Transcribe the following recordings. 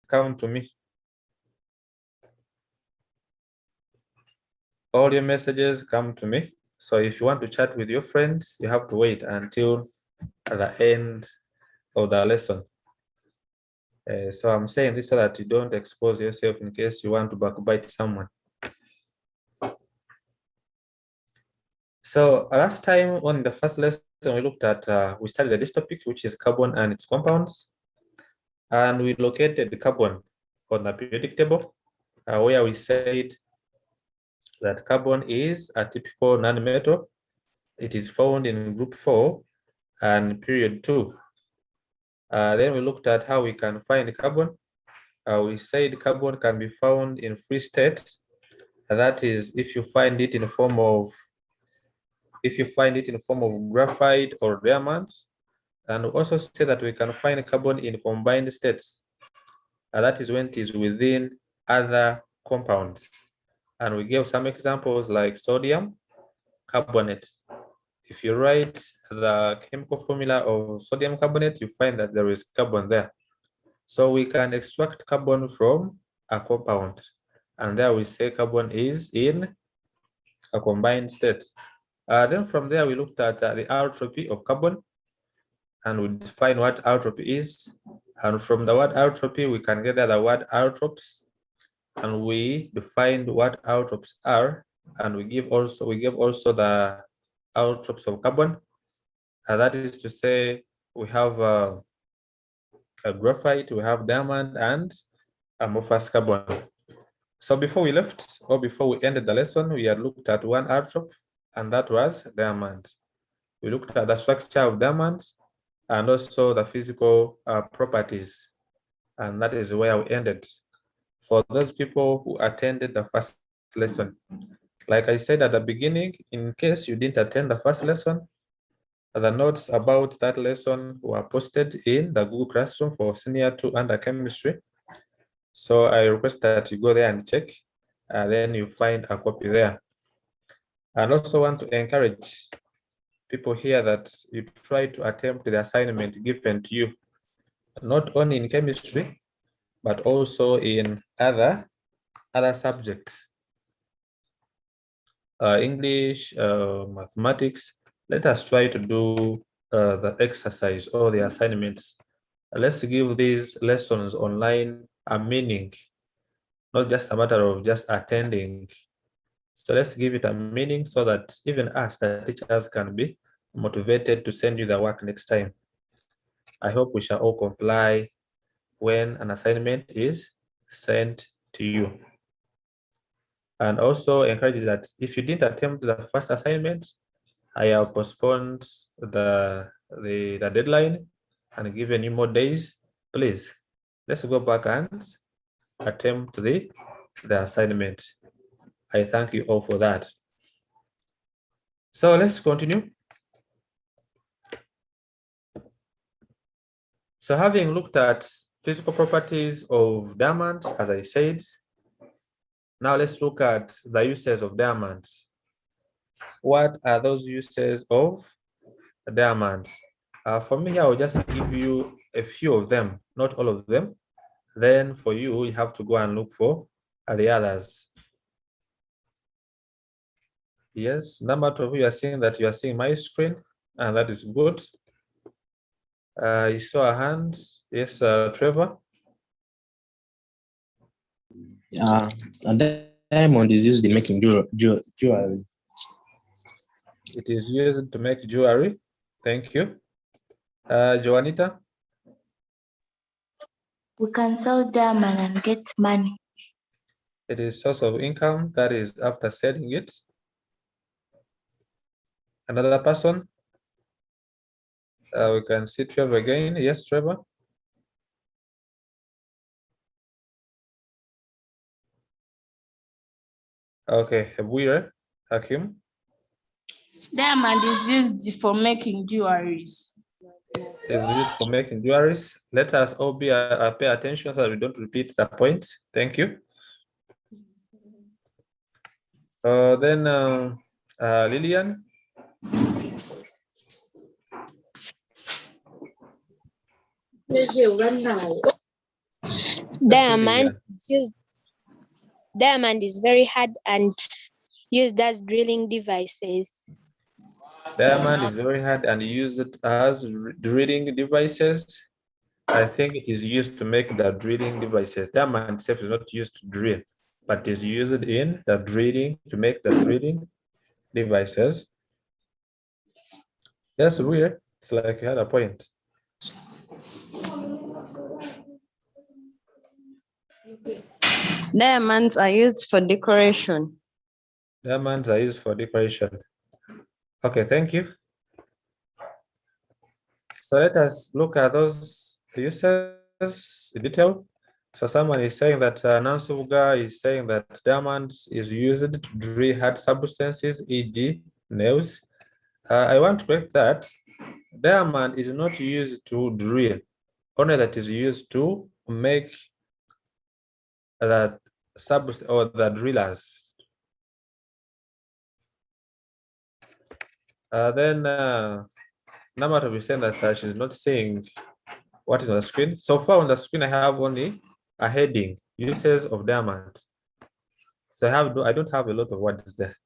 come to me. All your messages come to me. So if you want to chat with your friends, you have to wait until the end of the lesson. So I'm saying this so that you don't expose yourself in case you want to backbite someone. So last time on the first lesson, we looked at, we studied this topic, which is carbon and its compounds. And we located the carbon on the periodic table, where we said that carbon is a typical nonmetal. It is found in group 4 and period 2. Then we looked at how we can find carbon. We said carbon can be found in free state. That is, if you find it in the form of graphite or diamond. And we also say that we can find carbon in combined states. That is when it is within other compounds. And we gave some examples like sodium carbonate. If you write the chemical formula of sodium carbonate, you find that there is carbon there. So we can extract carbon from a compound. And there we say carbon is in a combined state. Then from there, we looked at the allotropy of carbon, and we define what allotropy is. And from the word allotropy, we can get the word allotropes, and we defined what allotropes are, and we give also the allotropes of carbon. That is to say, we have a graphite, we have diamond, and amorphous carbon. So before we left, or before we ended the lesson, we had looked at one allotrope, and that was diamond. We looked at the structure of diamond and also the physical properties, and that is where we ended. For those people who attended the first lesson, like I said at the beginning, in case you didn't attend the first lesson, the notes about that lesson were posted in the Google Classroom for Senior 2 under Chemistry. So I request that you go there and check, and then you find a copy there. And also want to encourage people here that you try to attempt the assignment given to you, not only in chemistry, but also in other subjects. English, mathematics. Let us try to do the exercise or the assignments. Let's give these lessons online a meaning, not just a matter of just attending. So let's give it a meaning so that even us, the teachers, can be motivated to send you the work next time. I hope we shall all comply when an assignment is sent to you. And also encourage that if you didn't attempt the first assignment, I have postponed the deadline and given you more days. Please, let's go back and attempt the assignment. I thank you all for that. So let's continue. So having looked at physical properties of diamond, as I said, now let's look at the uses of diamond. What are those uses of diamond? For me, I will just give you a few of them, not all of them. Then for you, you have to go and look for the others. Yes, number 2 of you are seeing that you are seeing my screen, and that is good. You saw a hand. Yes, Trevor. A diamond is used in making jewelry. It is used to make jewelry. Thank you. Joanita? We can sell diamond and get money. It is source of income, that is after selling it. Another person? We can see Trevor again. Yes, Trevor? Okay, Abuire, Hakim? Diamond is used for making jewelries. Is used for making jewelries. Let us all be pay attention so that we don't repeat the points. Thank you. Then Lillian. Diamond is very hard and used as drilling devices. Diamond is very hard and used as drilling devices. I think it is used to make the drilling devices. Diamond itself is not used to drill, but is used in the drilling to make the drilling devices. That's weird. It's like you had a point. Diamonds are used for decoration. Diamonds are used for decoration. Okay, thank you. So let us look at those uses in detail. So someone is saying that Nansuga is saying that diamonds is used to drill hard substances, e.g. nails. I want to correct that. Diamond is not used to drill, only that is used to make that substance or the drillers. Then Nama to be saying that she's not seeing what is on the screen. So far on the screen, I have only a heading, uses of diamond. So I don't have a lot of words there.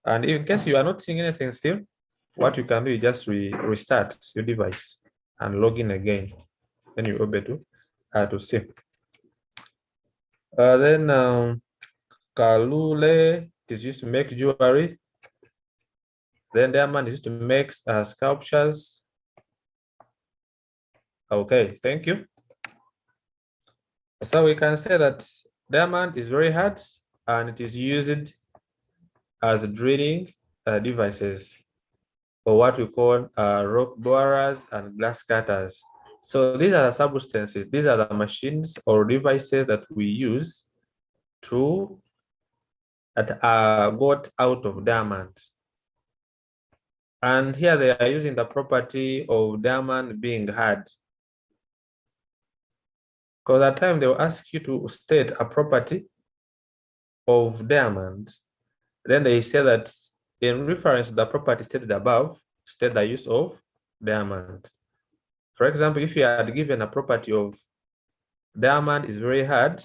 And in case you are not seeing anything still, what you can do is just restart your device and log in again. Then you'll be able to see. Then Kalule is used to make jewelry. Then diamond is used to make sculptures. Okay, thank you. So we can say that diamond is very hard and it is used as drilling devices, or what we call rock borers and glass cutters. So these are the substances, these are the machines or devices that we use to that are got out of diamond. And here they are using the property of diamond being hard. Because at times they will ask you to state a property of diamond. Then they say that in reference to the property stated above, state the use of diamond. For example, if you had given a property of diamond is very hard,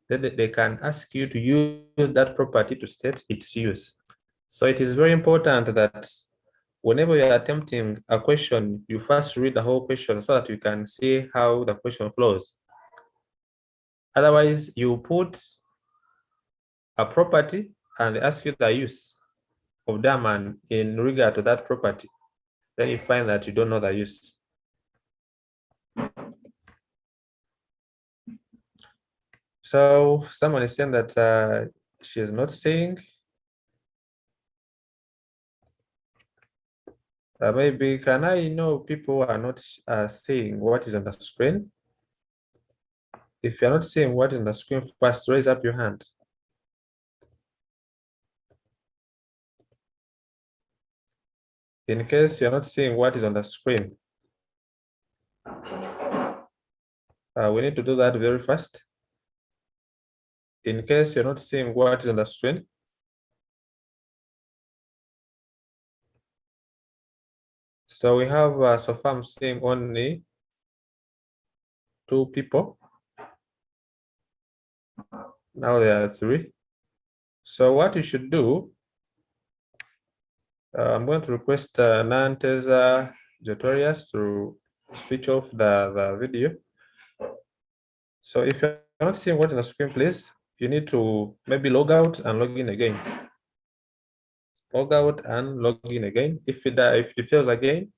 then they can ask you to use that property to state its use. So it is very important that whenever you're attempting a question, you first read the whole question so that you can see how the question flows. Otherwise, you put a property and ask you the use of diamond in regard to that property. Then you find that you don't know the use. So someone is saying that she is not seeing. Maybe can I know people who are not seeing what is on the screen? If you're not seeing what is on the screen, first raise up your hand. In case you're not seeing what is on the screen, we need to do that very fast. In case you're not seeing what is on the screen, so we have so far I'm seeing only 2 people. Now there are 3. So what you should do, I'm going to request Nanteza Jotorius to switch off the video. So if you're not seeing what is on the screen, please, you need to maybe log out and log in again. Log out and log in again. If it fails again,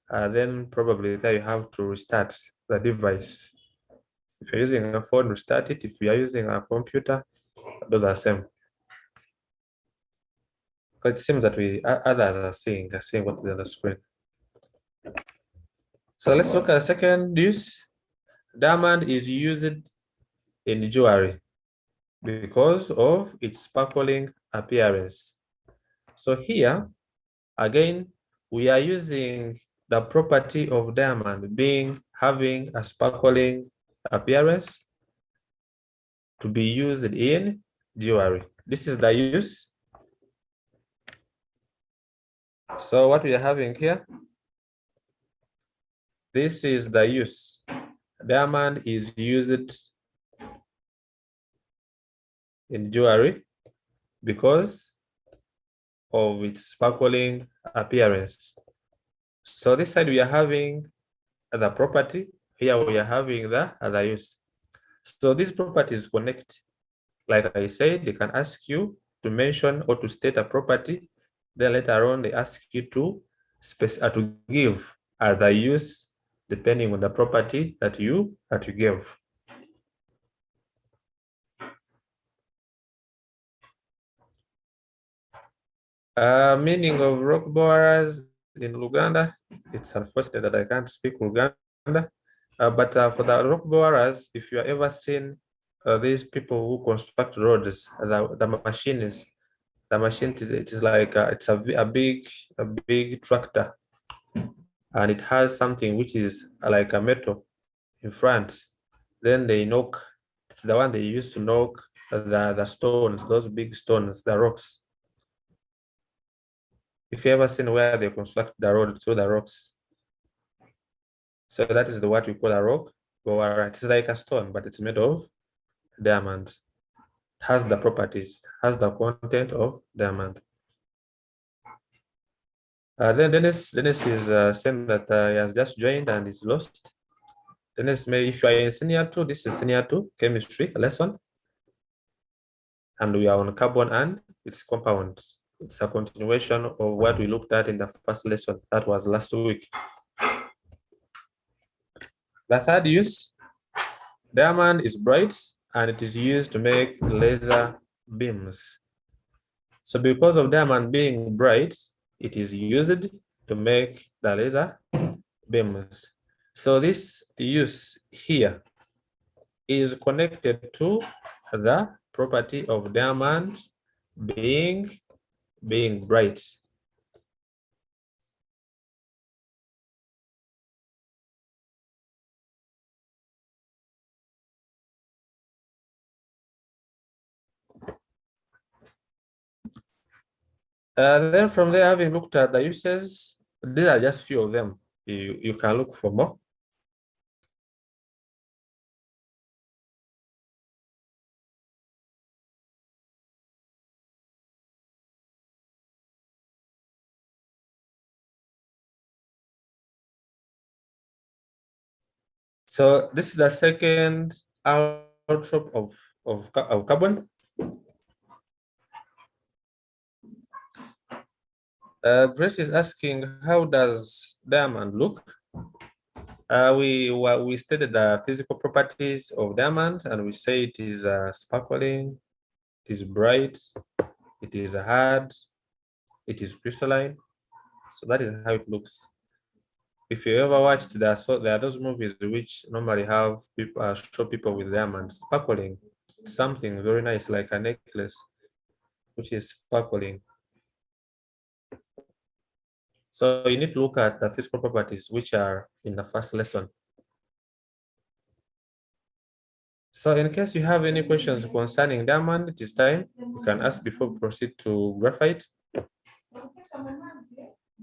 then probably there you have to restart the device. If you're using a phone, restart it. If you are using a computer, do the same. Because it seems that others are seeing what is on the screen. So let's look at the second use. Diamond is used in jewelry because of its sparkling appearance. So here, again, we are using the property of diamond having a sparkling appearance to be used in jewelry. This is the use. So what we are having here, this is the use. Diamond is used in jewelry because of its sparkling appearance. So this side we are having the property, here we are having the other use. So these properties connect. Like I said, they can ask you to mention or to state a property. Then later on, they ask you to give the use depending on the property that you give. Meaning of rock borers in Luganda. It's unfortunate that I can't speak Luganda. But for the rock borers, if you have ever seen these people who construct roads, the machines, the machine it is like it's a big tractor, and it has something which is like a metal in front. Then they knock. It's the one they use to knock the stones, those big stones, the rocks. If you ever seen where they construct the road through the rocks, so that is what we call a rock. Or it's like a stone, but it's made of diamond. It has the properties, has the content of diamond. Then Dennis is saying that he has just joined and is lost. Dennis, maybe if you are in senior 2, this is senior 2 chemistry lesson, and we are on carbon and its compounds. It's a continuation of what we looked at in the first lesson. That was last week. The third use, diamond is bright and it is used to make laser beams. So because of diamond being bright, it is used to make the laser beams. So this use here is connected to the property of diamond being bright. Then from there, having looked at the uses, these are just few of them. You can look for more. So this is the second outcrop of carbon. Grace is asking, how does diamond look? We stated the physical properties of diamond, and we say it is sparkling, it is bright, it is hard, it is crystalline. So that is how it looks. If you ever watched there are those movies which normally have people show people with diamonds sparkling. It's something very nice, like a necklace, which is sparkling. So you need to look at the physical properties which are in the first lesson. So in case you have any questions concerning diamond, it is time. You can ask before we proceed to graphite.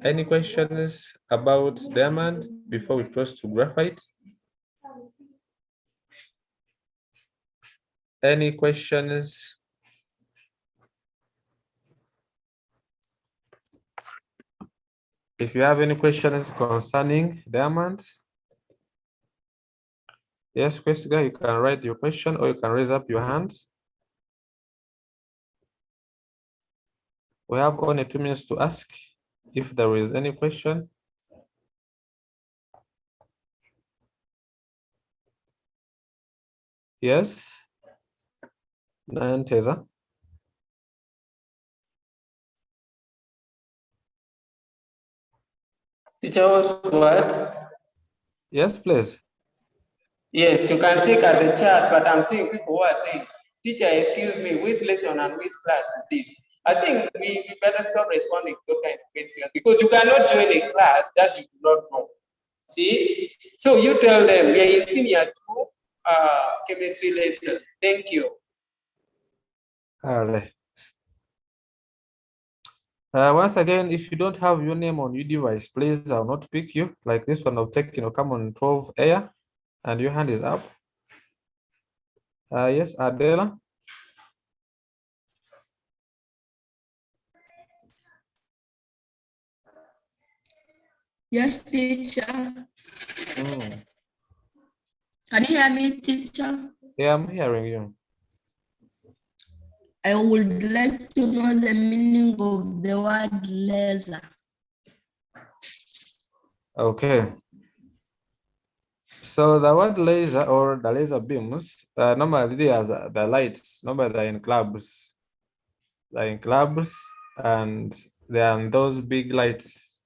Any questions about diamond before we cross to graphite? Any questions? If you have any questions concerning diamond, yes, Kwesiga, you can write your question or you can raise up your hands. We have only 2 minutes to ask if there is any question. Yes. Teza. Teacher, what? Yes, please. Yes, you can check at the chat, but I'm seeing people who are saying, teacher, excuse me, which lesson and which class is this? I think we better stop responding to those kind of questions because you cannot join a class that you do not know. See? So you tell them, we are in senior 2 chemistry lesson. Thank you. Once again, if you don't have your name on your device, please, I'll not pick you. Like this one, I'll take, come on 12 air, and your hand is up. Yes, Adela. Yes, teacher. Mm. Can you hear me, teacher? Yeah, I'm hearing you. I would like to know the meaning of the word laser. Okay. So the word laser or the laser beams, normally they are the lights. Normally they're in clubs. They're in clubs and they are those big lights.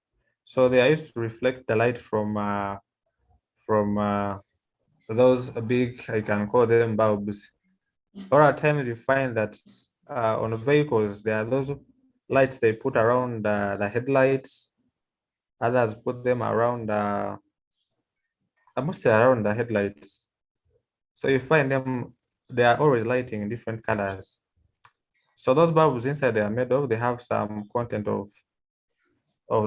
So they are used to reflect the light from those big, I can call them bulbs. Or at times you find that on vehicles, there are those lights they put around the headlights. Others put them around, mostly around the headlights. So you find them, they are always lighting in different colors. So those bulbs inside they are made of, they have some content of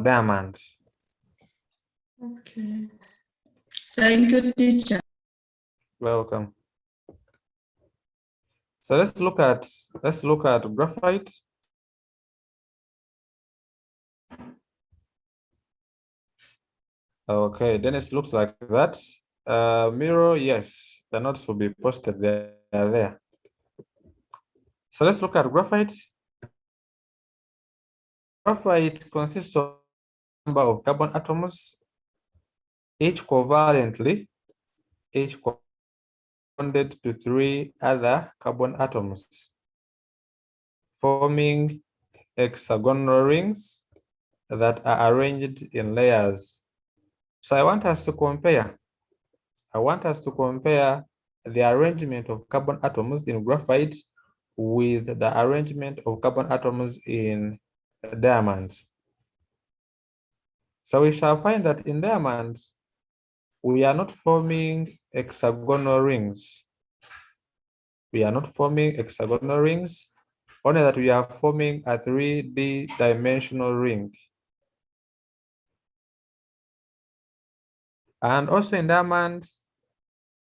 diamonds. Okay. Thank you, teacher. Welcome. So let's look at graphite. Okay, then it looks like that. Mirror, yes, the notes will be posted there. So let's look at graphite. Graphite consists of a number of carbon atoms, each covalently, each bonded to 3 other carbon atoms, forming hexagonal rings that are arranged in layers. So I want us to compare the arrangement of carbon atoms in graphite with the arrangement of carbon atoms in diamonds. So we shall find that in diamonds, we are not forming hexagonal rings. We are not forming hexagonal rings, only that we are forming a 3D dimensional ring. And also in diamonds,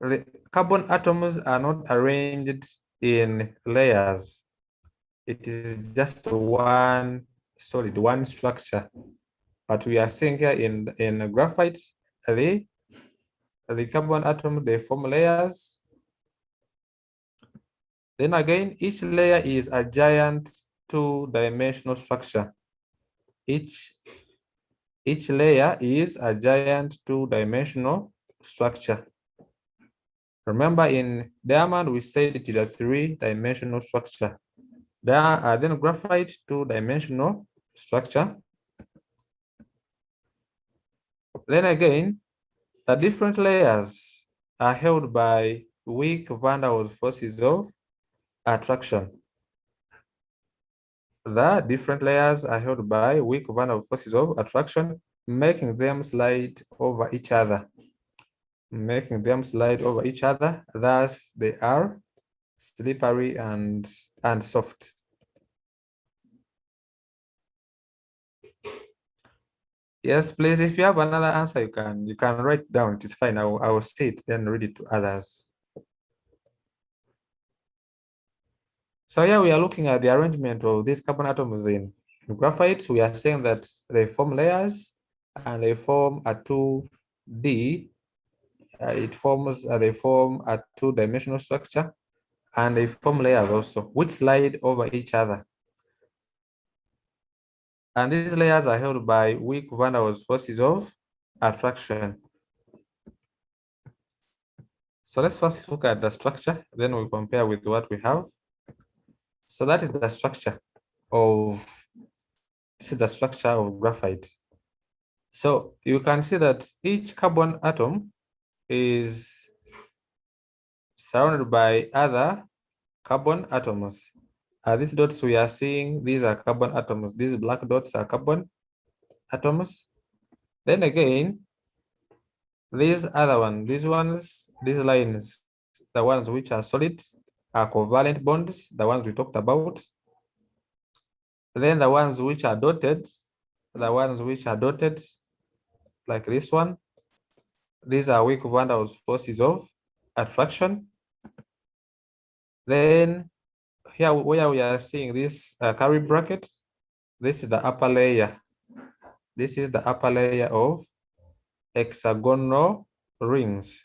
the carbon atoms are not arranged in layers. It is just one solid, one structure. But we are seeing here in graphite, the carbon atom, they form layers. Then again, each layer is a giant 2-dimensional structure. Each layer is a giant 2-dimensional structure. Remember in diamond, we said it is a 3-dimensional structure. Then graphite 2-dimensional structure. Then again, the different layers are held by weak van der Waals forces of attraction. The different layers are held by weak van der Waals forces of attraction, making them slide over each other. Thus they are slippery and soft. Yes, please, if you have another answer, you can write down. It is fine. I will say it, then read it to others. So here we are looking at the arrangement of these carbon atoms in graphite. We are saying that they form layers and they form a 2D. They form a 2-dimensional structure, and they form layers also, which slide over each other. And these layers are held by weak van der Waals forces of attraction. So let's first look at the structure, then we'll compare with what we have. So that is the structure of graphite. So you can see that each carbon atom is surrounded by other carbon atoms. These dots we are seeing, these are carbon atoms. These black dots are carbon atoms. Then again, these other ones, these lines, the ones which are solid, are covalent bonds, the ones we talked about. Then the ones which are dotted, like this one, these are weak van der Waals forces of attraction. Then here where we are seeing this curly bracket, this is the upper layer. This is the upper layer of hexagonal rings.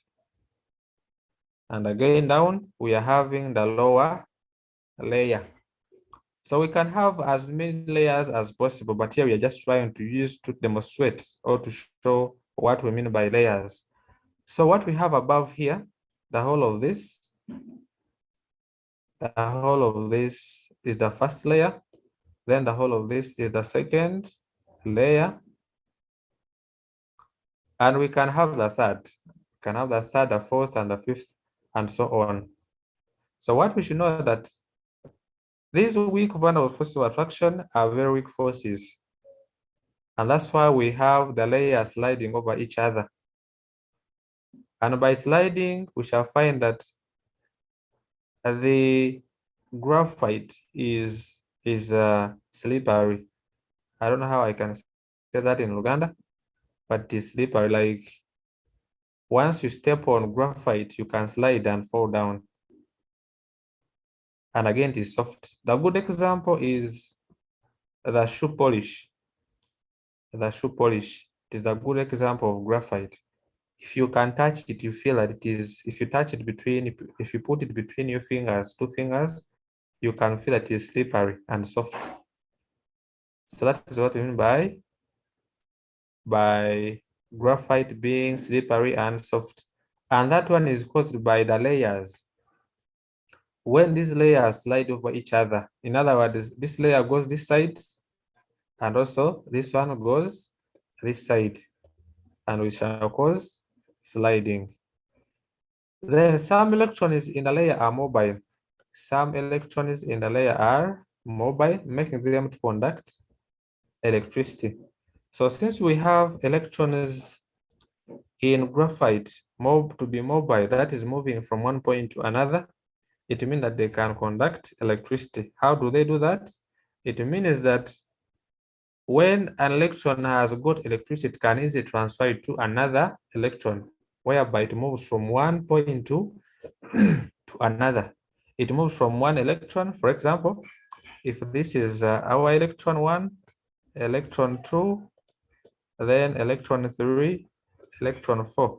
And again down, we are having the lower layer. So we can have as many layers as possible, but here we are just trying to use to demonstrate or to show what we mean by layers. So what we have above here, the whole of this is the first layer. Then the whole of this is the second layer. And we can have the third. We can have the third, the fourth, and the fifth, and so on. So what we should know that these weak vulnerable forces of attraction are very weak forces. And that's why we have the layers sliding over each other. And by sliding, we shall find that the graphite is slippery. I don't know how I can say that in Uganda, but it's slippery. Like once you step on graphite, you can slide and fall down. And again, it is soft. The good example is the shoe polish. The shoe polish, it is a good example of graphite. If you can touch it, you feel that it is, if you touch it if you put it between your fingers, 2 fingers, you can feel that it is slippery and soft. So that is what we mean by graphite being slippery and soft. And that one is caused by the layers. When these layers slide over each other, in other words, this layer goes this side, and also this one goes this side, and we shall cause sliding. Then some electrons in the layer are mobile. Some electrons in the layer are mobile, making them to conduct electricity. So since we have electrons in graphite to be mobile, that is moving from one point to another, it means that they can conduct electricity. How do they do that? It means that when an electron has got electricity, it can easily transfer it to another electron, whereby it moves from one point to another. It moves from one electron, for example, if this is our electron 1, electron 2, then electron 3, electron 4.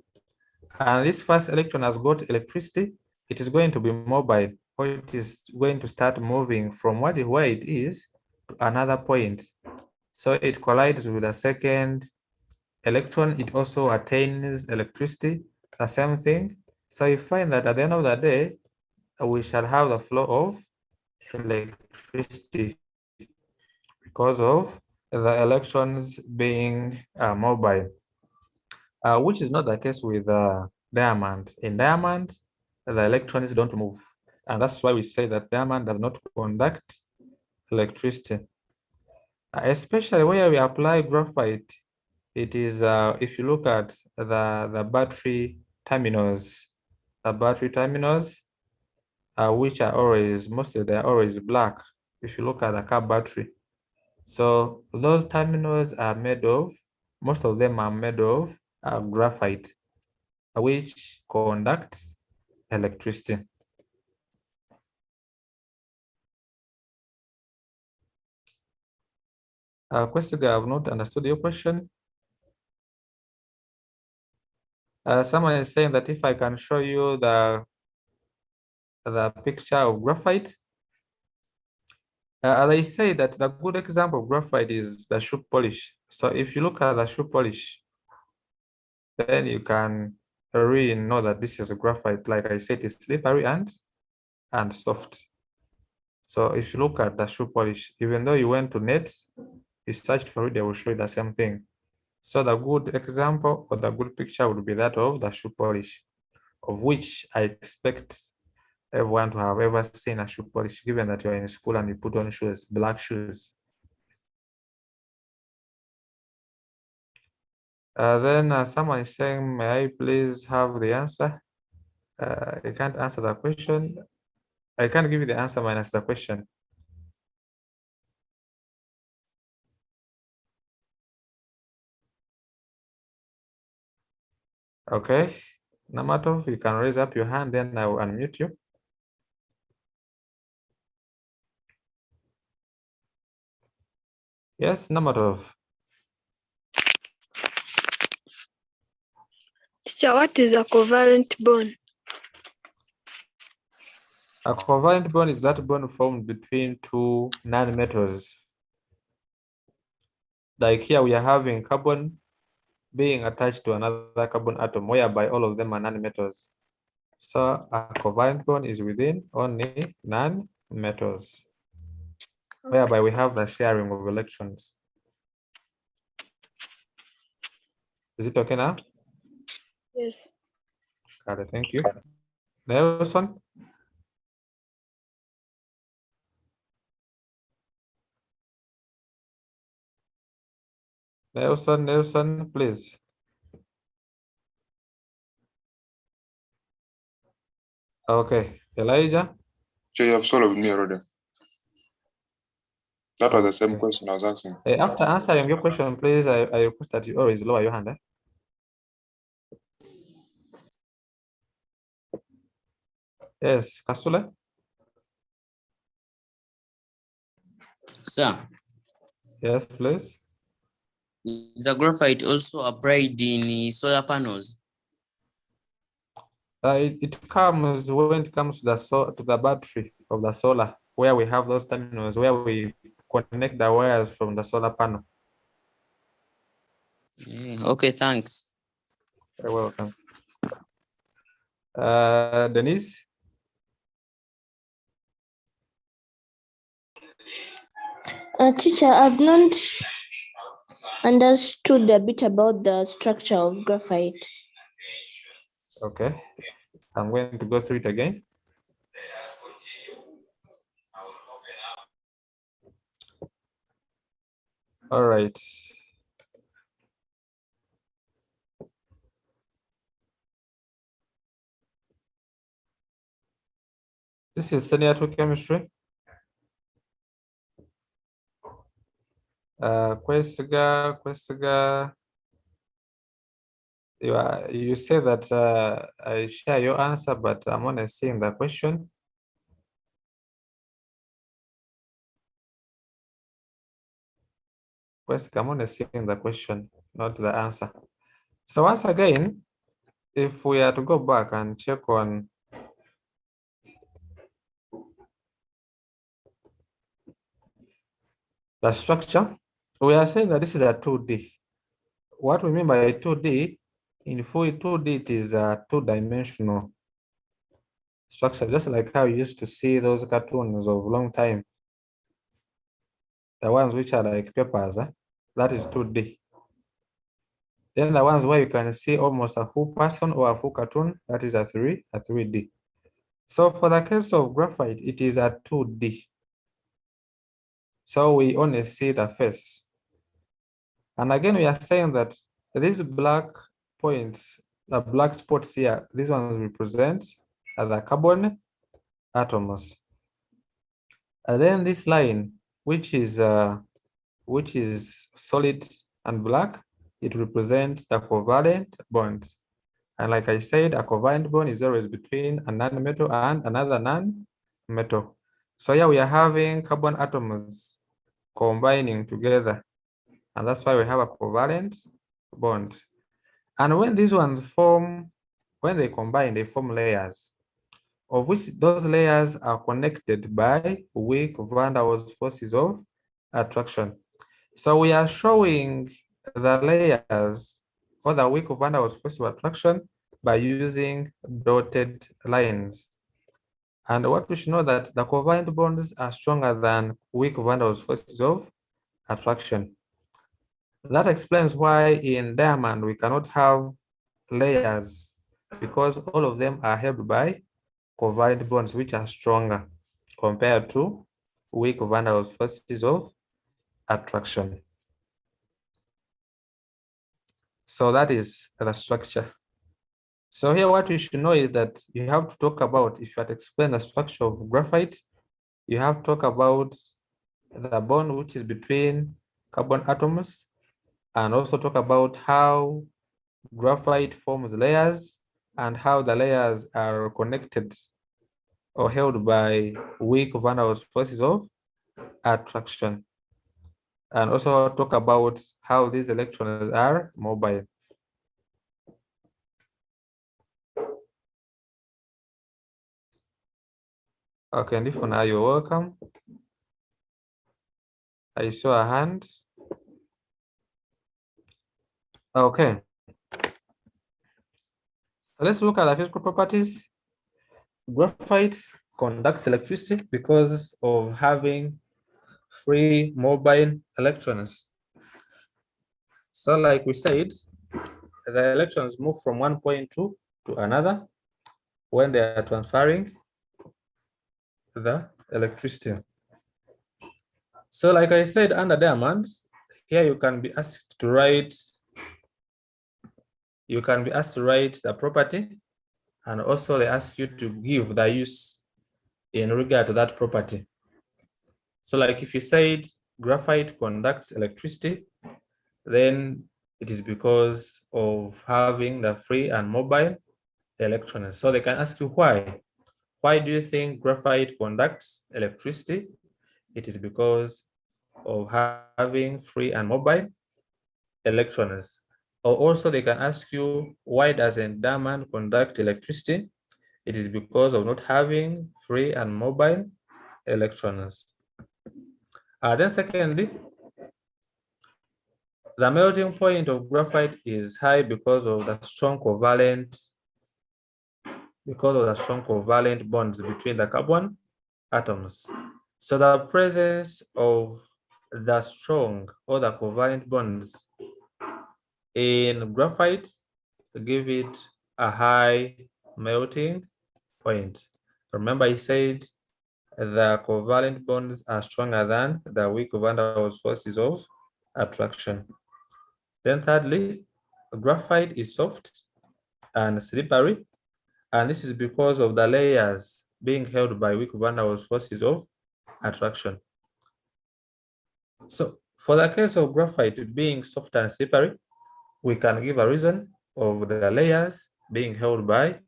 And this first electron has got electricity, it is going to be mobile, or it is going to start moving from where it is to another point. So it collides with the second electron, it also attains electricity, the same thing. So you find that at the end of the day, we shall have the flow of electricity because of the electrons being mobile, which is not the case with diamond. In diamond, the electrons don't move. And that's why we say that diamond does not conduct electricity. Especially where we apply graphite, it is, if you look at the battery terminals, which are always, mostly they're always black, if you look at the car battery. So those terminals are made of, most of them are made of graphite, which conducts electricity. Question, I have not understood your question. Someone is saying that if I can show you the picture of graphite. As I say that the good example of graphite is the shoe polish. So if you look at the shoe polish, then you can really know that this is a graphite. Like I said, it's slippery and soft. So if you look at the shoe polish, even though you went to net, you searched for it, they will show you the same thing. So the good example or the good picture would be that of the shoe polish, of which I expect everyone to have ever seen a shoe polish, given that you're in school and you put on shoes, black shoes. Then someone is saying, may I please have the answer? I can't answer the question. I can't give you the answer minus the question. Okay, Namatov, you can raise up your hand, then I will unmute you. Yes, Namatov. So what is a covalent bond? A covalent bond is that bond formed between two nonmetals. Like here we are having carbon being attached to another carbon atom, whereby all of them are nonmetals. So a covalent bond is within only nonmetals, whereby we have the sharing of electrons. Is it okay now? Yes. Got it, thank you. Nelson? Nelson, please. Okay, Elijah? So you have solved me already. That was the same Okay. question I was asking. After answering your question, please, I request that you always lower your hand. Yes, Kasule? Sir, Yes, please. the graphite also applied in solar panels? It comes when it comes to the battery of the solar, where we have those terminals where we connect the wires from the solar panel. Okay, thanks. You're welcome. Denise? Teacher, I've not understood a bit about the structure of graphite. Okay, I'm going to go through it again. All right. This is senior 2 chemistry. Kwesiga, you say that I share your answer, but I'm only seeing the question. Kwesiga, I'm only seeing the question, not the answer. So once again, if we are to go back and check on the structure, we are saying that this is a 2D. What we mean by 2D, in full 2D, it is a two-dimensional structure, just like how you used to see those cartoons of long time. The ones which are like papers, that is 2D. Then the ones where you can see almost a full person or a full cartoon, that is a 3D. So for the case of graphite, it is a 2D. So we only see the face. And again, we are saying that these black points, the black spots here, these ones represent the carbon atoms. And then this line, which is solid and black, it represents the covalent bond. And like I said, a covalent bond is always between a nonmetal and another nonmetal. So here we are having carbon atoms combining together. And that's why we have a covalent bond. And when these ones form, when they combine, they form layers, of which those layers are connected by weak van der Waals forces of attraction. So we are showing the layers or the weak van der Waals force of attraction by using dotted lines. And what we should know that the covalent bonds are stronger than weak van der Waals forces of attraction. That explains why in diamond we cannot have layers, because all of them are held by covalent bonds which are stronger compared to weak van der Waals forces of attraction. So that is the structure. So here what you should know is that you have to talk about, if you have to explain the structure of graphite, you have to talk about the bond which is between carbon atoms, and also talk about how graphite forms layers and how the layers are connected or held by weak van der Waals forces of attraction. And also talk about how these electrons are mobile. Okay, and if now you're welcome. I saw a hand. Okay. So let's look at the physical properties. Graphite conducts electricity because of having free mobile electrons. So like we said, the electrons move from one point to another when they are transferring the electricity. So like I said, under diamonds, here you can be asked to write the property, and also they ask you to give the use in regard to that property. So like if you said graphite conducts electricity, then it is because of having the free and mobile electrons. So they can ask you why. Why do you think graphite conducts electricity? It is because of having free and mobile electrons. Or also they can ask you, why doesn't diamond conduct electricity? It is because of not having free and mobile electrons. Then secondly, the melting point of graphite is high because of the strong covalent bonds between the carbon atoms. So the presence of the strong or the covalent bonds in graphite give it a high melting point. Remember, I said the covalent bonds are stronger than the weak van der Waals forces of attraction. Then thirdly, graphite is soft and slippery, and this is because of the layers being held by weak van der Waals forces of attraction. So for the case of graphite being soft and slippery, we can give a reason of the layers being held by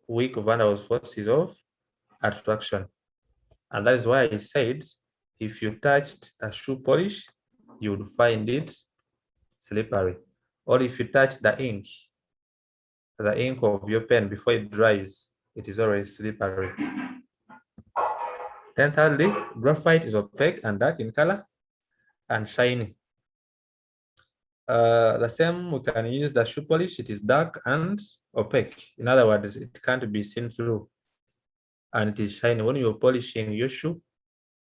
weak van der Waals forces of attraction. And that is why I said, if you touched a shoe polish, you would find it slippery. Or if you touch the ink of your pen before it dries, it is already slippery. Then thirdly, graphite is opaque and dark in color and shiny. The same, we can use the shoe polish. It is dark and opaque. In other words, it can't be seen through, and it is shiny. When you're polishing your shoe,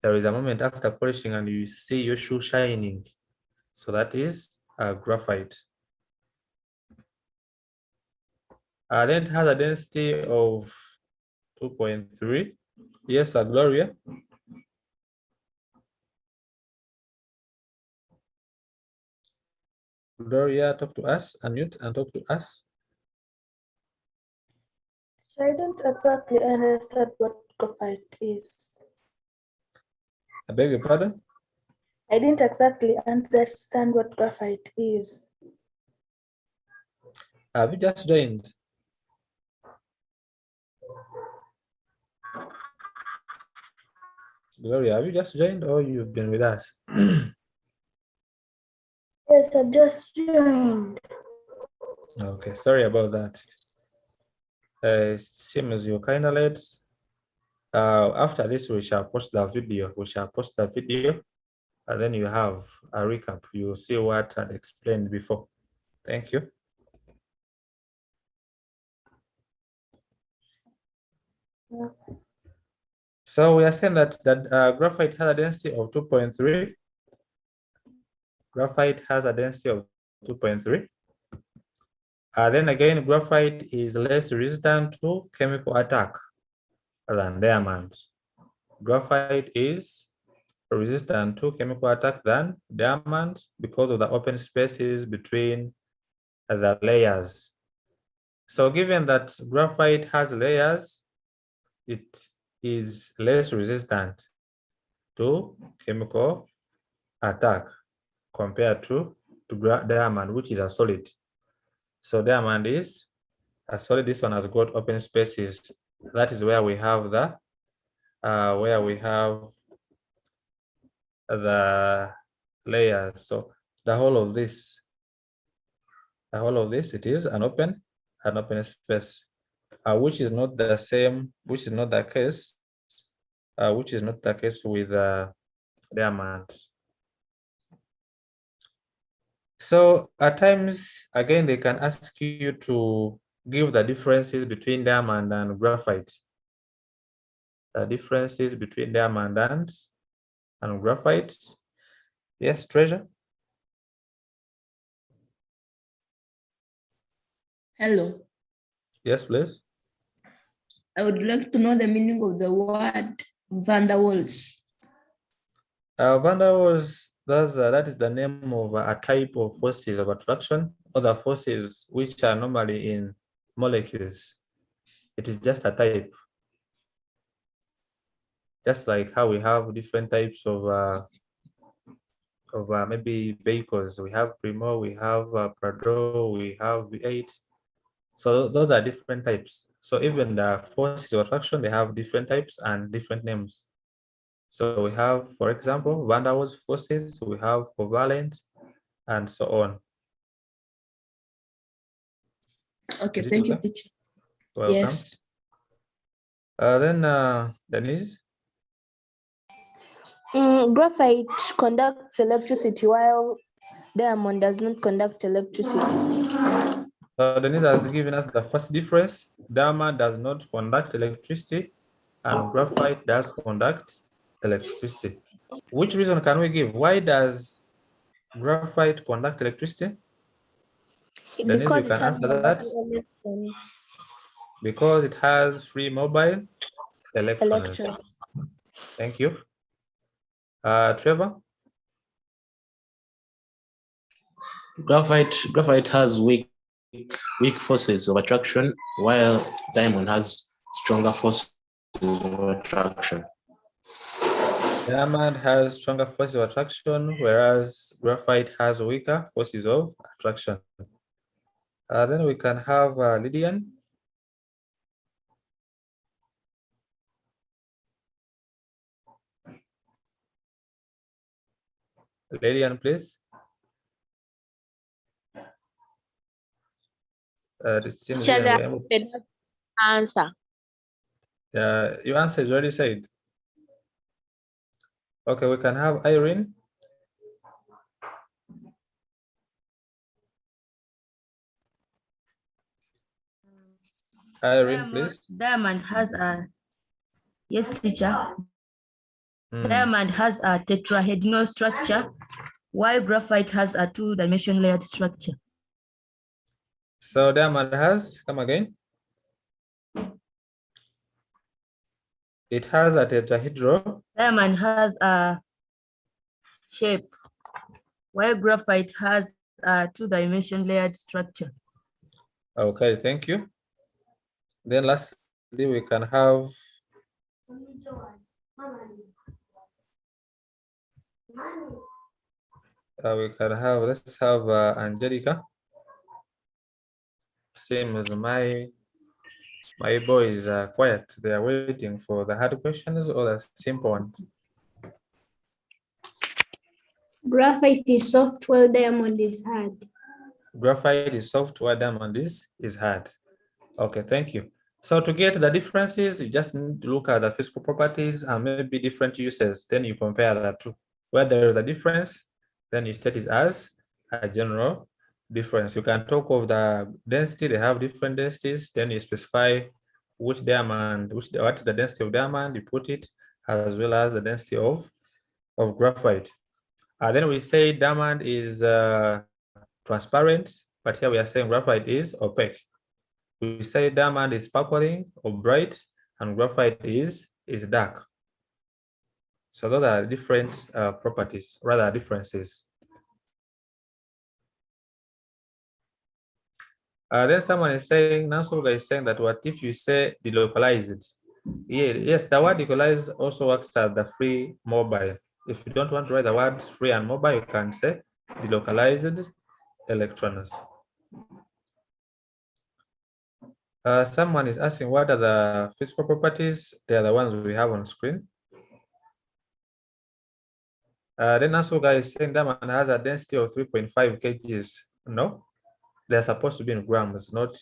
there is a moment after polishing and you see your shoe shining. So that is graphite. Then it has a density of 2.3. Yes, Gloria. Gloria, talk to us, unmute and talk to us. I don't exactly understand what graphite is. I beg your pardon? I didn't exactly understand what graphite is. Have you just joined? Gloria, have you just joined or you've been with us? Yes, I just joined. Okay, sorry about that. It seems you're kind of late. After this, we shall post the video. And then you have a recap. You'll see what I explained before. Thank you. So we are saying that graphite has a density of 2.3. Graphite has a density of 2.3. Then again, graphite is less resistant to chemical attack than diamond. Graphite is resistant to chemical attack than diamond because of the open spaces between the layers. So given that graphite has layers, it is less resistant to chemical attack compared to diamond, which is a solid. So diamond is a solid. This one has got open spaces. That is where we have the layers. So the whole of this, it is an open space, which is not the case which is not the case with diamond. So at times, again, they can ask you to give the differences between diamond and graphite. The differences between diamond and graphite. Yes, Treasure? Hello. Yes, please. I would like to know the meaning of the word van der Waals. Van der Waals, that is the name of a type of forces of attraction, or the forces which are normally in molecules. It is just a type. Just like how we have different types of maybe vehicles. We have Primo, we have Prado, we have V8. So those are different types. So even the forces of attraction, they have different types and different names. So we have, for example, Van der Waals forces, we have covalent, and so on. Okay, thank you, teacher. Welcome. Yes. Then Denise. Graphite conducts electricity while diamond does not conduct electricity. So Denise has given us the first difference. Diamond does not conduct electricity and graphite does conduct electricity. Which reason can we give? Why does graphite conduct electricity? Denise, Because you can answer that. electrons. Because it has free mobile electrons. Thank you. Trevor? Graphite has weak forces of attraction, while diamond has stronger forces of attraction. Diamond has stronger forces of attraction, whereas graphite has weaker forces of attraction. Then we can have Lydian. Lydian, please. It seems answer. Your answer is already said. Okay, we can have Irene. Irene, please. Diamond has a, yes, teacher. Diamond has a tetrahedral structure, while graphite has a two-dimensional layered structure. So diamond has, come again. It has a tetrahedral. Diamond has a shape, while graphite has a two-dimensional layered structure. Okay, thank you. Then lastly, we can have let's have Angelica. Same as my boys are quiet. They are waiting for the hard questions or the simple ones. Graphite is soft while diamond is hard. Graphite is soft while diamond is hard. Okay, thank you. So to get the differences, you just need to look at the physical properties and maybe different uses. Then you compare the two. Where there is a difference, then you state it as a general difference. You can talk of the density, they have different densities, then you specify which diamond, what's the density of diamond, you put it, as well as the density of graphite. Then we say diamond is transparent, but here we are saying graphite is opaque. We say diamond is sparkling or bright, and graphite is dark. So those are different properties, rather differences. Then someone is saying, Nansoga is saying that what if you say delocalized? Yeah, yes, the word delocalized also works as the free mobile. If you don't want to write the words free and mobile, you can say delocalized electrons. Someone is asking what are the physical properties? They are the ones we have on screen. Then also guys saying diamond has a density of 3.5 kgs. No, they're supposed to be in grams, not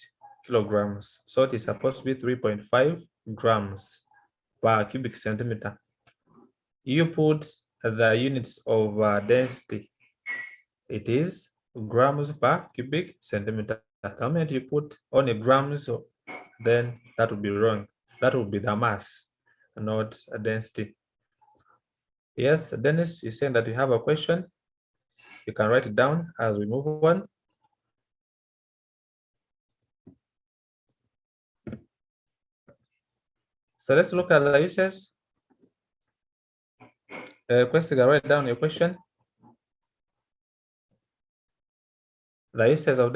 kilograms. So it is supposed to be 3.5 grams per cubic centimeter. you put the units of density. It is grams per cubic centimeter. The moment you put only grams, then that would be wrong. That would be the mass, not a density. Yes, Dennis, you're saying that you have a question. You can write it down as we move on. So let's look at the uses. Question, write down your question. The uses of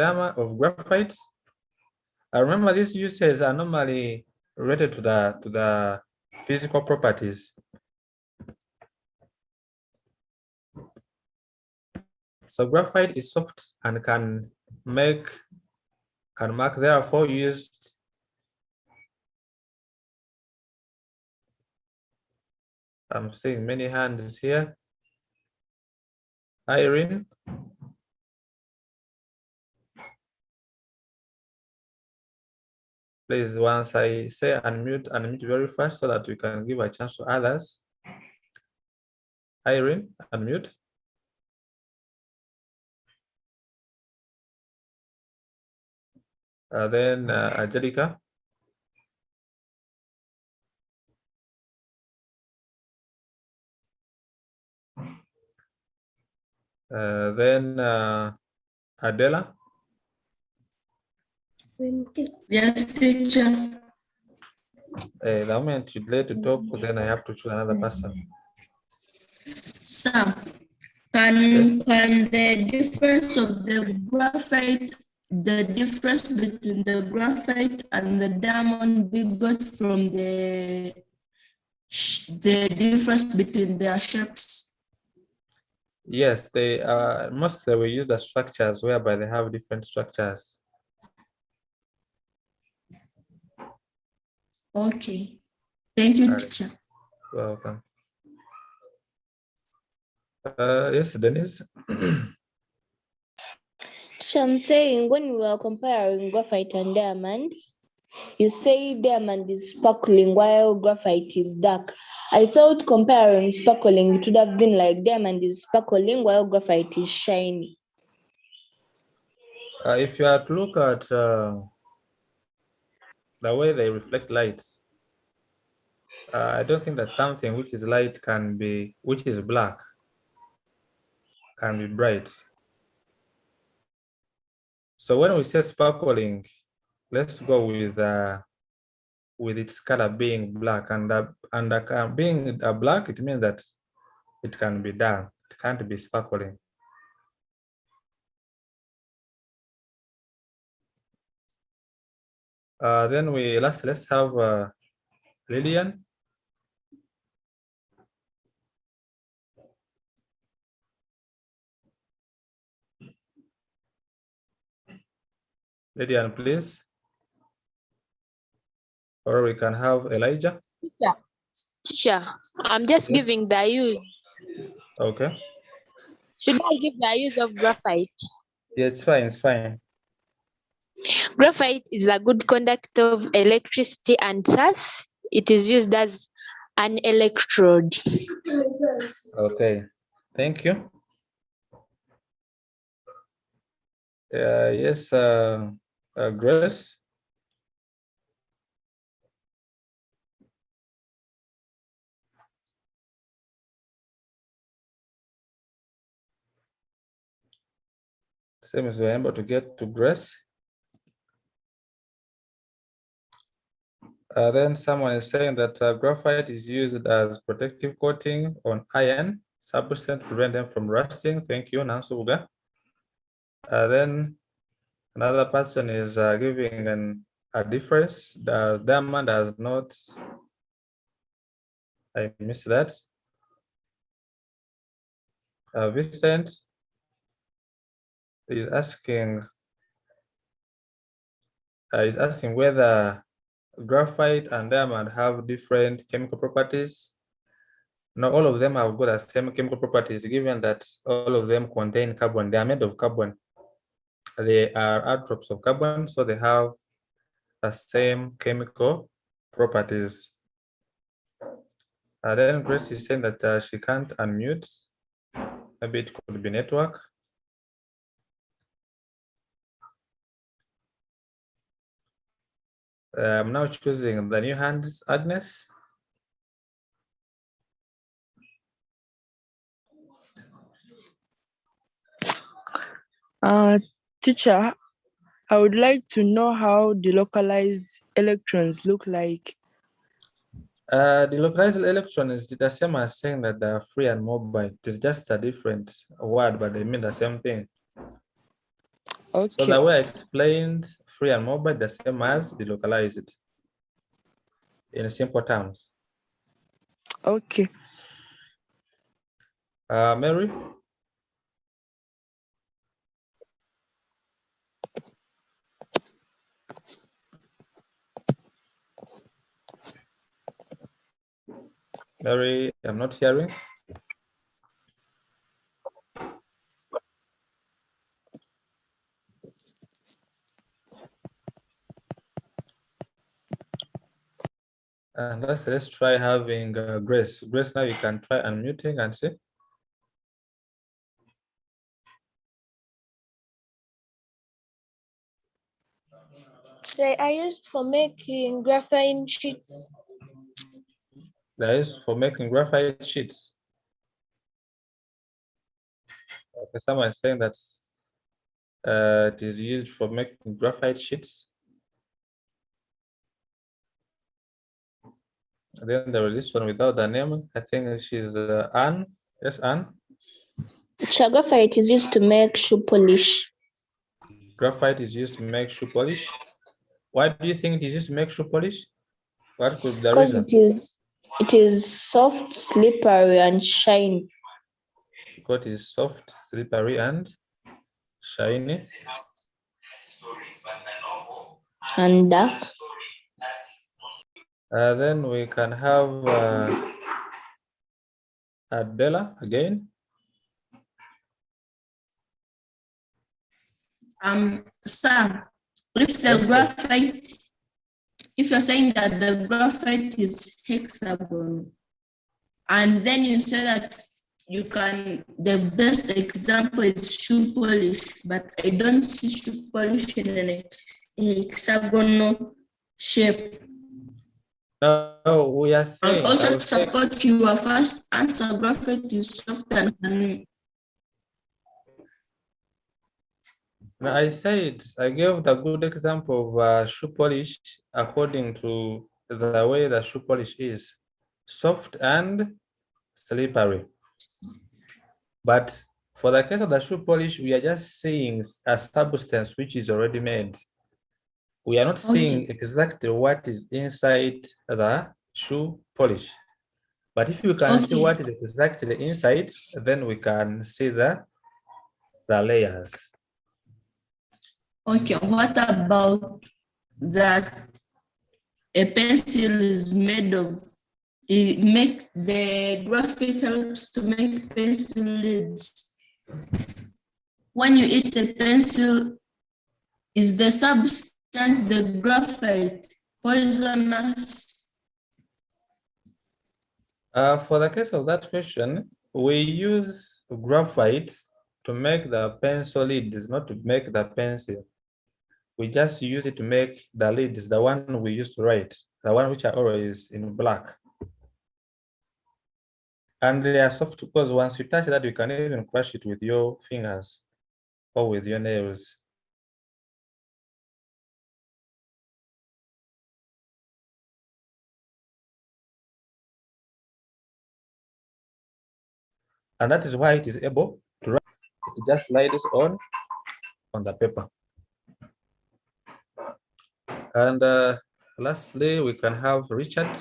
graphite. I remember these uses are normally related to the physical properties. So graphite is soft and can mark therefore used I'm seeing many hands here. Irene. Please, once I say unmute very fast so that we can give a chance to others. Irene, unmute. Then Angelica. Then Adela. Yes, teacher. The moment you'd like to talk, then I have to choose another person. Sam, can the difference of the graphite, the difference between the graphite and the diamond be got from the difference between their shapes? Yes, they mostly we use the structures whereby they have different structures. Okay, thank you, teacher. Welcome. Yes, Denise. So I'm saying when we were comparing graphite and diamond, you say diamond is sparkling while graphite is dark. I thought comparing sparkling, it would have been like diamond is sparkling while graphite is shiny. If you are to look at the way they reflect light, I don't think that something which is light which is black, can be bright. So when we say sparkling, let's go with its color being black, and being black, it means that it can be dark. It can't be sparkling. Then let's have Lillian. Lillian, please. Or we can have Elijah. Teacher, I'm just giving the use. Okay. Should I give the use of graphite? Yeah, it's fine. It's fine. Graphite is a good conductor of electricity and thus it is used as an electrode. Okay. Thank you. Yes, Grace. Same as we're able to get to Grace. Then someone is saying that graphite is used as protective coating on iron substance to prevent them from rusting. Thank you, Nansuga. Then another person is giving a difference. The diamond does not. I missed that. Vincent is asking whether graphite and diamond have different chemical properties. Not all of them have got the same chemical properties, given that all of them contain carbon. They are made of carbon. They are isotopes of carbon, so they have the same chemical properties. Then Grace is saying that she can't unmute. Maybe it could be network. I'm now choosing the new hands, Agnes. Teacher, I would like to know how the localized electrons look like. The localized electron is the same as saying that they're free and mobile. It is just a different word, but they mean the same thing. Okay. So the way I explained free and mobile, the same as the localized in simple terms. Okay. Mary? Mary, I'm not hearing. And let's try having Grace. Grace, now you can try unmuting and see. They are used for making graphite sheets. That is for making graphite sheets. Okay, someone is saying that it is used for making graphite sheets. And then there is this one without the name. I think she's Anne. Yes, Anne. Graphite is used to make shoe polish. Graphite is used to make shoe polish. Why do you think it is used to make shoe polish? What could be the Because reason? it is soft, slippery, and shiny. Because it is soft, slippery, and shiny. And dark. Then we can have Adela again. Sam, if the graphite, if you're saying that the graphite is hexagon, and then you say that you can, the best example is shoe polish, but I don't see shoe polish in a hexagonal shape. No, we are saying. And also to support your first answer, graphite is soft and honey. Now I said I gave the good example of shoe polish according to the way the shoe polish is soft and slippery. But for the case of the shoe polish, we are just seeing a substance which is already made. We are not seeing exactly what is inside the shoe polish. But if you can see what is exactly inside, then we can see the layers. Okay, what about that a pencil is made of? It make the graphite helps to make pencil leads. When you eat the pencil, is the substance the graphite poisonous? For the case of that question, we use graphite to make the pencil leads, not to make the pencil. We just use it to make the leads, the one we used to write, the one which are always in black. And they are soft because once you touch that, you can even crush it with your fingers or with your nails. And that is why it is able to write. It just slides on the paper. And lastly, we can have Richard.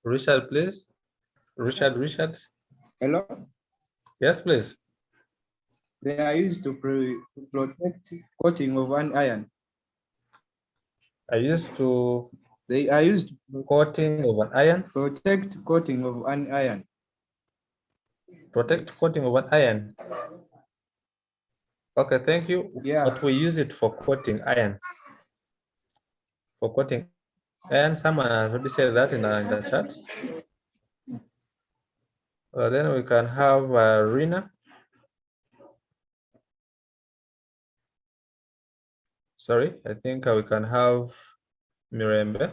Richard, please. Richard. Hello? Yes, please. They are used to protect coating of an iron. They are used coating of an iron. Protect coating of an iron. Protect coating of an iron. Okay, thank you. Yeah. But we use it for coating iron. For coating iron, someone has already said that in the chat. Then we can have Rina. Sorry, I think we can have Mirembe.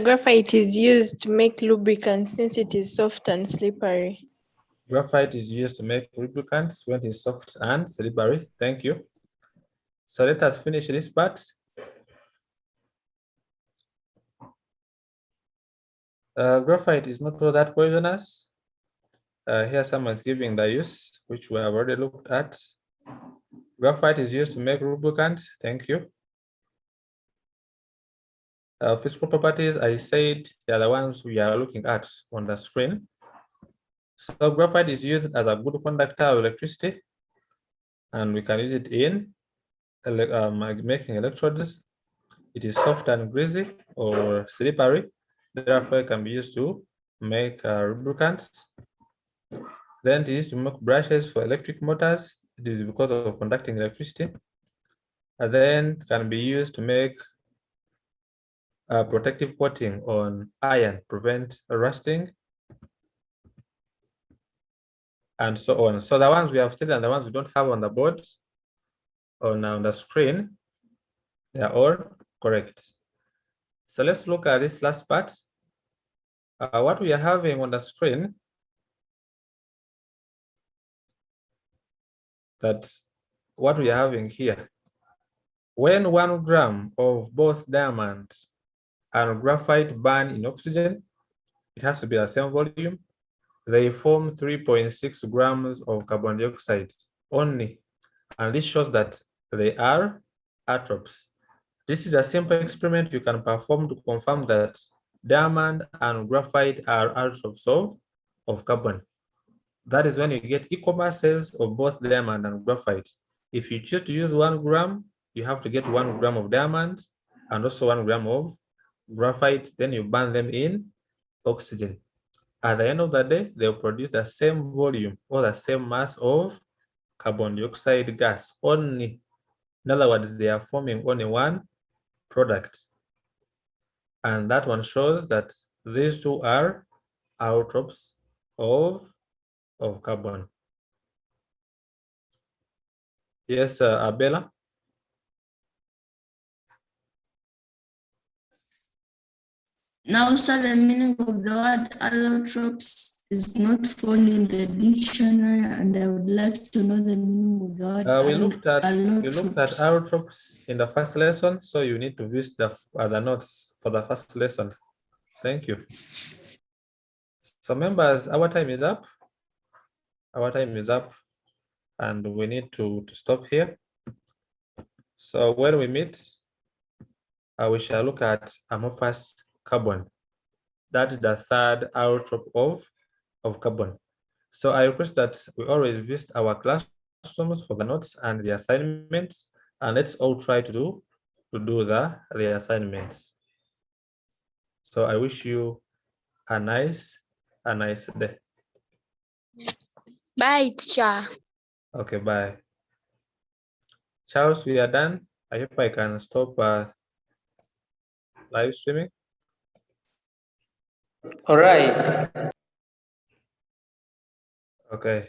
Graphite is used to make lubricants since it is soft and slippery. Graphite is used to make lubricants when it is soft and slippery. Thank you. So let us finish this part. Graphite is not all that poisonous. Here someone is giving the use, which we have already looked at. Graphite is used to make lubricants. Thank you. Physical properties, I said they are the ones we are looking at on the screen. So graphite is used as a good conductor of electricity, and we can use it in making electrodes. It is soft and greasy or slippery, therefore it can be used to make lubricants. Then it is to make brushes for electric motors. It is because of conducting electricity. And then it can be used to make a protective coating on iron, prevent rusting, and so on. So the ones we have stated and the ones we don't have on the board, on the screen, they are all correct. So let's look at this last part. What we are having on the screen, what we are having here, when 1 gram of both diamond and graphite burn in oxygen, it has to be the same volume. They form 3.6 grams of carbon dioxide only. And this shows that they are allotropes. This is a simple experiment you can perform to confirm that diamond and graphite are allotropes of carbon. That is when you get equal masses of both diamond and graphite. If you choose to use 1 gram, you have to get 1 gram of diamond and also 1 gram of graphite. Then you burn them in oxygen. At the end of the day, they'll produce the same volume or the same mass of carbon dioxide gas only. In other words, they are forming only one product. And that one shows that these two are allotropes of carbon. Yes, Abella? Now, sir, the meaning of the word allotropes is not found in the dictionary, and I would like to know the meaning of the word We looked at allotropes in the first lesson, so you need to visit the notes for the first lesson. Thank you. So members, our time is up. Our time is up, and we need to stop here. So when we meet, we shall look at amorphous carbon. That is the third allotrope of carbon. So I request that we always visit our classrooms for the notes and the assignments, and let's all try to do the assignments. So I wish you a nice day. Bye, teacher. Okay, bye. Charles, we are done. I hope I can stop live streaming. All right. Okay.